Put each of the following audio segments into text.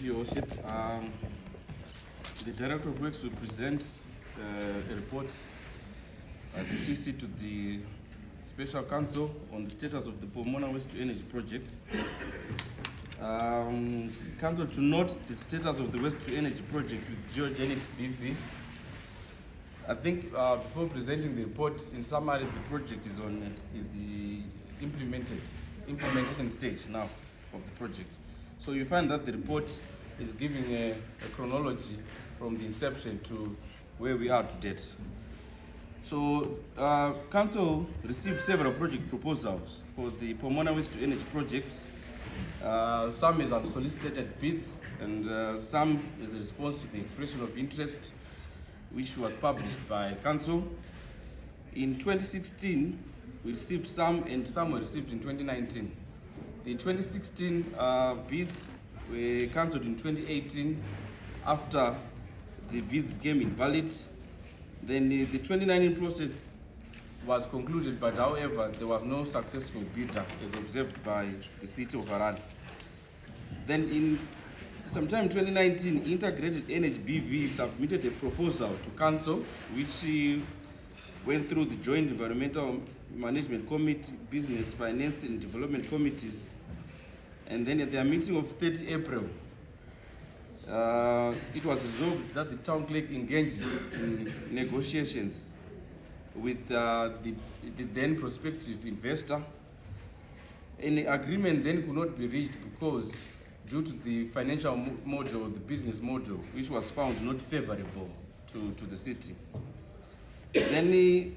Your Worship. The Director of Works will present a report at the TC to the Special Counsel on the status of the POMONA Waste-to-Energy project. Council to note the status of the Waste-to-Energy project with Geogenics BV. I think before presenting the report, in summary, the project is the implementation stage now of the project. So you find that the report is giving a chronology from the inception to where we are to date. So Council received several project proposals for the POMONA Waste-to-Energy project. Some is unsolicited bids, and some is a response to the expression of interest, which was published by Council. In 2016, we received some, and some were received in 2019. The 2016 bids were cancelled in 2018 after the bids became invalid. Then the 2019 process was concluded, but however, there was no successful bidder as observed by the City of Harare. Then in sometime in 2019, Integrated Energy BV submitted a proposal to Council, which went through the Joint Environmental Management Committee, Business, Finance and Development Committees. And then at their meeting of 30 April, it was resolved that the town clerk engages in negotiations with the then prospective investor. An agreement then could not be reached because due to the financial model, the business model, which was found not favorable to the city. Then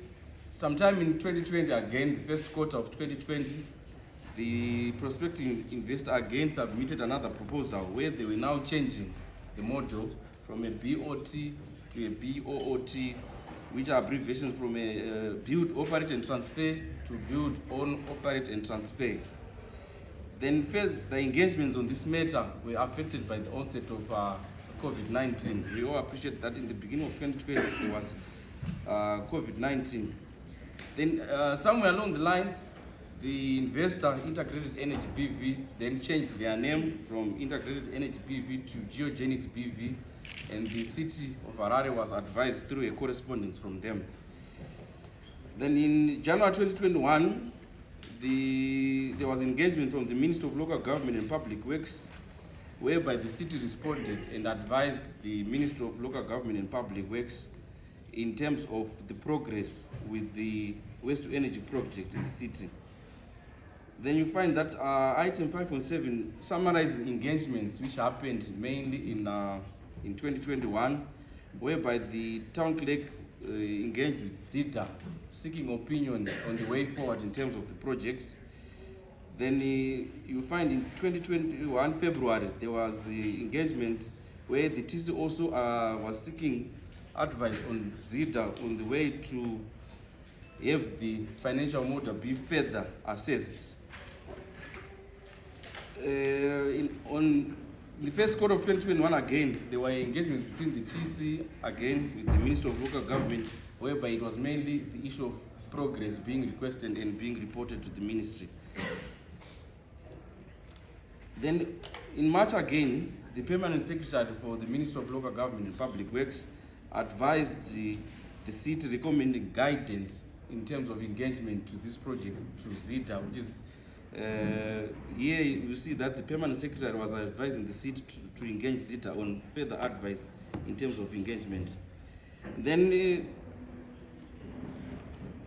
sometime in 2020 again, the first quarter of 2020, the prospective investor again submitted another proposal where they were now changing the model from a BOT to a BOOT, which are abbreviations from a build, operate and transfer to build, own, operate and transfer. Then first, the engagements on this matter were affected by the onset of COVID-19. We all appreciate that in the beginning of 2020 there was COVID-19. Then somewhere along the lines, the investor, Integrated Energy BV, then changed their name from Integrated Energy BV to Geogenics BV, and the City of Harare was advised through a correspondence from them. Then in January 2021, there was engagement from the Minister of Local Government and Public Works, whereby the city responded and advised the Minister of Local Government and Public Works in terms of the progress with the waste-to-energy project in the city. Then you find that item 5.7 summarizes engagements which happened mainly in 2021, whereby the town clerk engaged with ZITA, seeking opinion on the way forward in terms of the projects. Then you find in 2021 February there was the engagement where the TC also was seeking advice on ZITA on the way to have the financial model be further assessed. On the first quarter of 2021 again, there were engagements between the TC again with the Minister of Local Government, whereby it was mainly the issue of progress being requested and being reported to the ministry. Then in March again, the Permanent Secretary for the Minister of Local Government and Public Works advised the city recommending guidance in terms of engagement to this project to ZITA, which is here you see that the Permanent Secretary was advising the city to engage ZITA on further advice in terms of engagement. Then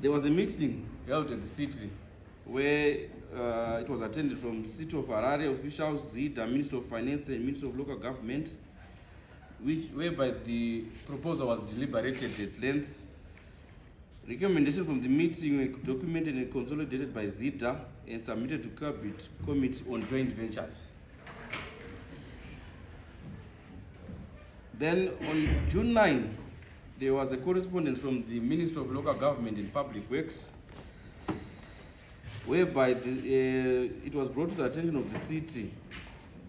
there was a meeting held at the city where it was attended from City of Harare officials, ZITA, Minister of Finance and Minister of Local Government, whereby the proposal was deliberated at length. Recommendation from the meeting were documented and consolidated by ZITA and submitted to Cabinet Committee on Joint Ventures. Then on June 9, there was a correspondence from the Minister of Local Government and Public Works, whereby it was brought to the attention of the city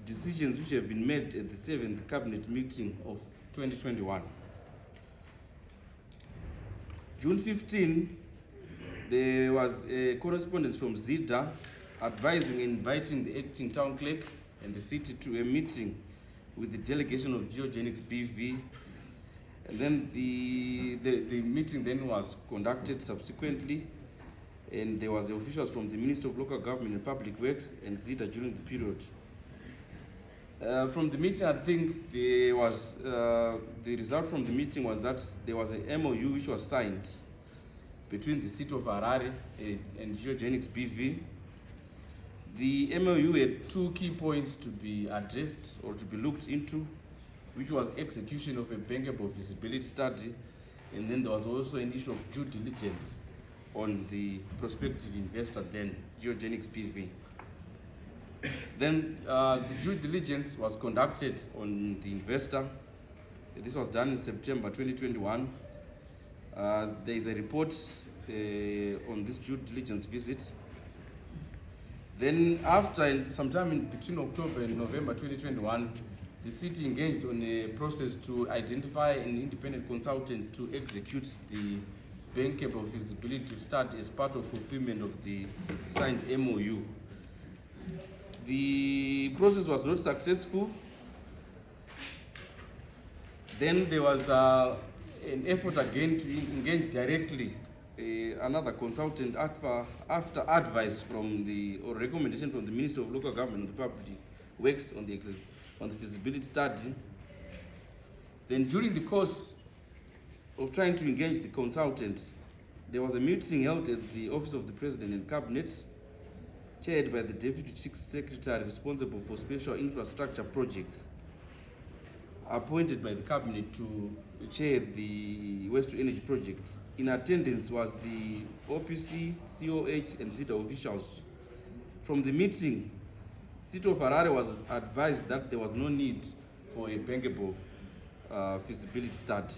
decisions which have been made at the 7th Cabinet meeting of 2021. June 15, there was a correspondence from ZITA advising and inviting the acting town clerk and the city to a meeting with the delegation of Geogenics BV. And then the meeting then was conducted subsequently, and there was the officials from the Ministry of Local Government and Public Works and ZETA during the period. From the meeting, I think there was, the result from the meeting was that there was a MOU which was signed between the city of Harare and Geogenics BV. The MOU had two key points to be addressed or to be looked into, which was execution of a bankable feasibility study, and then there was also an issue of due diligence on the prospective investor then, Geogenics BV. Then the due diligence was conducted on the investor. This was done in September 2021. There is a report on this due diligence visit. Then after, sometime in between October and November 2021, the city engaged on a process to identify an independent consultant to execute the bankable feasibility study as part of fulfillment of the signed MOU. The process was not successful. Then there was an effort again to engage directly another consultant after advice from or recommendation from the Ministry of Local Government and Public Works on the feasibility study. Then during the course of trying to engage the consultant, there was a meeting held at the Office of the President and Cabinet, chaired by the Deputy Chief Secretary responsible for special infrastructure projects, appointed by the Cabinet to chair the Waste to Energy project. In attendance was the OPC, COH, and ZETA officials. From the meeting, City of Harare was advised that there was no need for a bankable feasibility study.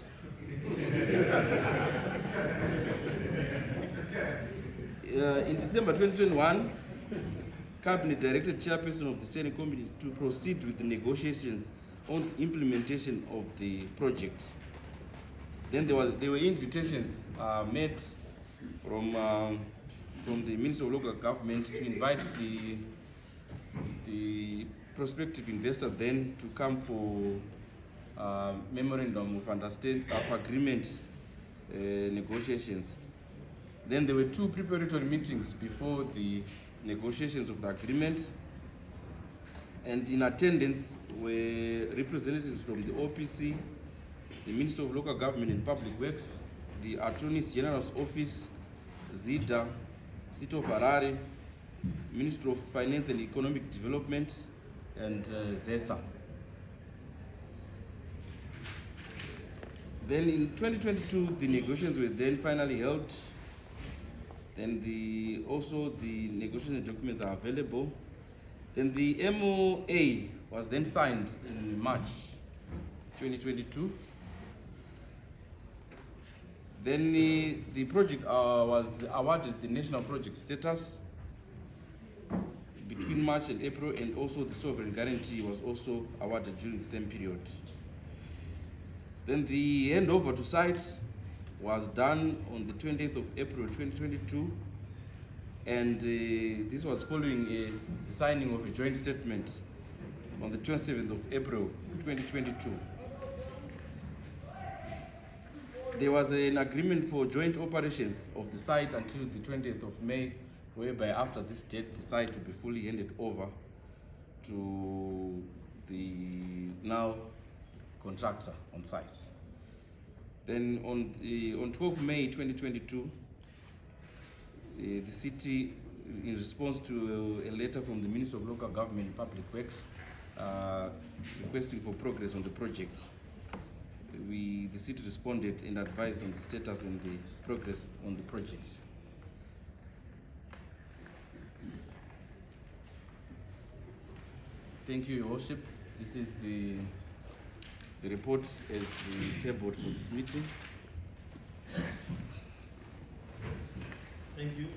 In December 2021, Cabinet directed Chairperson of the Steering Committee to proceed with the negotiations on the implementation of the project. Then there were invitations made from the Ministry of Local Government to invite the prospective investor then to come for memorandum of agreement negotiations. Then there were two preparatory meetings before the negotiations of the agreement, and in attendance were representatives from the OPC, the Ministry of Local Government and Public Works, the Attorney General's Office, ZETA, City of Harare, Ministry of Finance and Economic Development, and ZESA. Then in 2022, the negotiations were then finally held. Then also the negotiation documents are available. Then the MOA was then signed in March 2022. Then the project was awarded the national project status between March and April, and also the sovereign guarantee was also awarded during the same period. Then the handover to site was done on the 20th of April 2022, and this was following the signing of a joint statement on the 27th of April 2022. There was an agreement for joint operations of the site until the 20th of May, whereby after this date the site will be fully handed over to the now contractor on site. Then on 12 May 2022, the city, in response to a letter from the Minister of Local Government and Public Works requesting for progress on the project, the city responded and advised on the status and the progress on the project. Thank you, Your Worship. This is the report as tabled for this meeting. Thank you.